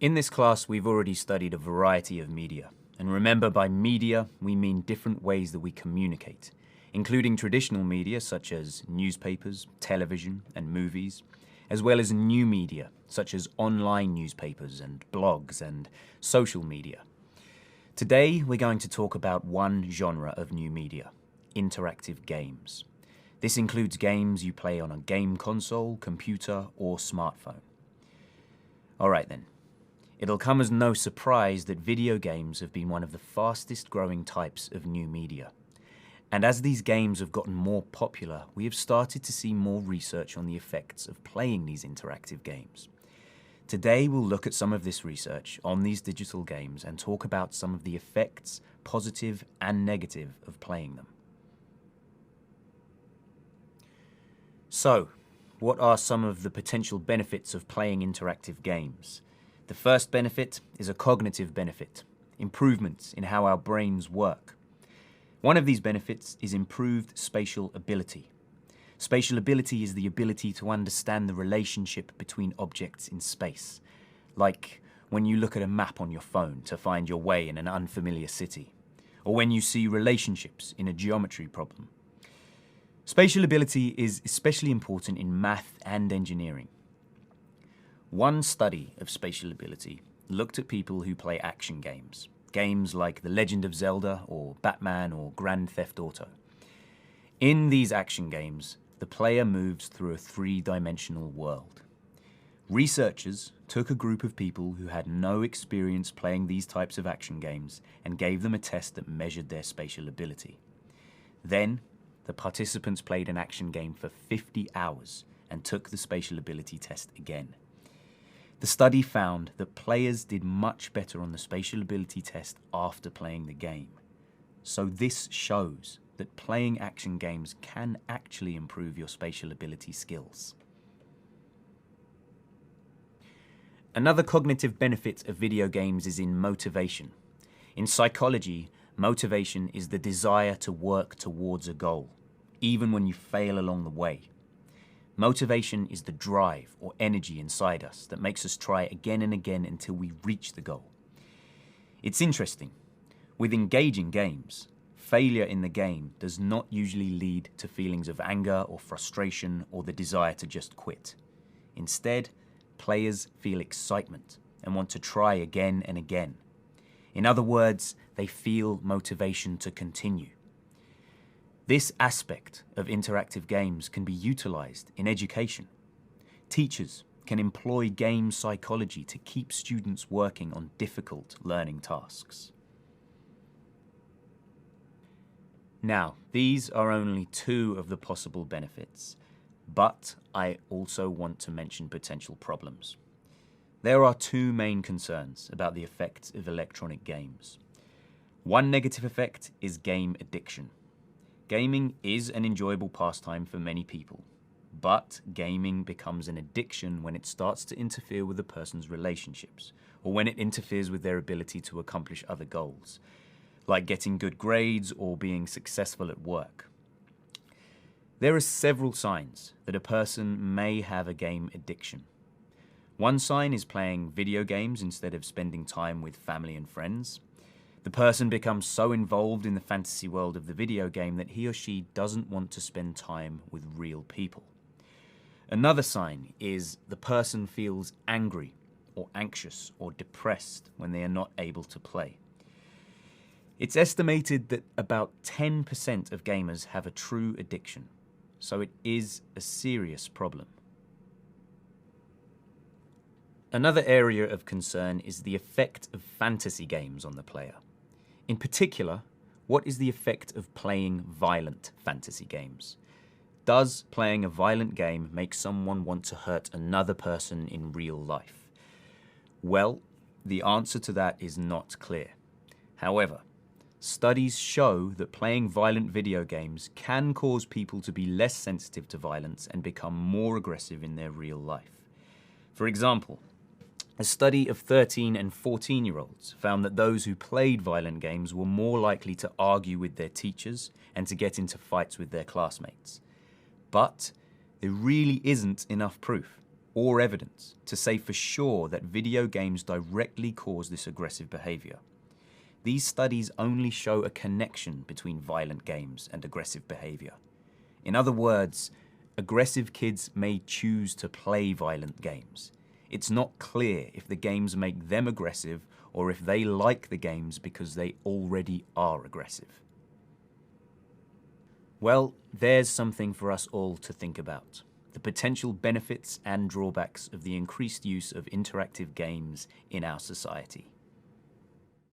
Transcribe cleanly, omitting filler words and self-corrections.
In this class, we've already studied a variety of media. And remember, by media, we mean different ways that we communicate, including traditional media such as newspapers, television, and movies, as well as new media such as online newspapers and blogs and social media. Today, we're going to talk about one genre of new media: interactive games. This includes games you play on a game console, computer, or smartphone. Alright then. It'll come as no surprise that video games have been one of the fastest growing types of new media. And as these games have gotten more popular, we have started to see more research on the effects of playing these interactive games. Today we'll look at some of this research on these digital games and talk about some of the effects, positive and negative, of playing them. So, what are some of the potential benefits of playing interactive games? The first benefit is a cognitive benefit, improvements in how our brains work. One of these benefits is improved spatial ability. Spatial ability is the ability to understand the relationship between objects in space, like when you look at a map on your phone to find your way in an unfamiliar city, or when you see relationships in a geometry problem. Spatial ability is especially important in math and engineering. One study of spatial ability looked at people who play action games, games like The Legend of Zelda or Batman or Grand Theft Auto. In these action games, the player moves through a three-dimensional world. Researchers took a group of people who had no experience playing these types of action games and gave them a test that measured their spatial ability. Then, the participants played an action game for 50 hours and took the spatial ability test again. The study found that players did much better on the spatial ability test after playing the game. So this shows that playing action games can actually improve your spatial ability skills. Another cognitive benefit of video games is in motivation. In psychology, motivation is the desire to work towards a goal, even when you fail along the way. Motivation is the drive or energy inside us that makes us try again and again until we reach the goal. It's interesting. With engaging games, failure in the game does not usually lead to feelings of anger or frustration or the desire to just quit. Instead, players feel excitement and want to try again and again. In other words, they feel motivation to continue. This aspect of interactive games can be utilized in education. Teachers can employ game psychology to keep students working on difficult learning tasks. Now, these are only two of the possible benefits, but I also want to mention potential problems. There are two main concerns about the effects of electronic games. One negative effect is game addiction. Gaming is an enjoyable pastime for many people, but gaming becomes an addiction when it starts to interfere with a person's relationships, or when it interferes with their ability to accomplish other goals, like getting good grades or being successful at work. There are several signs that a person may have a game addiction. One sign is playing video games instead of spending time with family and friends. The person becomes so involved in the fantasy world of the video game that he or she doesn't want to spend time with real people. Another sign is the person feels angry or anxious or depressed when they are not able to play. It's estimated that about 10% of gamers have a true addiction, so it is a serious problem. Another area of concern is the effect of fantasy games on the player. In particular, what is the effect of playing violent fantasy games? Does playing a violent game make someone want to hurt another person in real life? Well, the answer to that is not clear. However, studies show that playing violent video games can cause people to be less sensitive to violence and become more aggressive in their real life. For example, a study of 13 and 14-year-olds found that those who played violent games were more likely to argue with their teachers and to get into fights with their classmates. But there really isn't enough proof or evidence to say for sure that video games directly cause this aggressive behavior. These studies only show a connection between violent games and aggressive behavior. In other words, aggressive kids may choose to play violent games. It's not clear if the games make them aggressive or if they like the games because they already are aggressive. Well, there's something for us all to think about: the potential benefits and drawbacks of the increased use of interactive games in our society.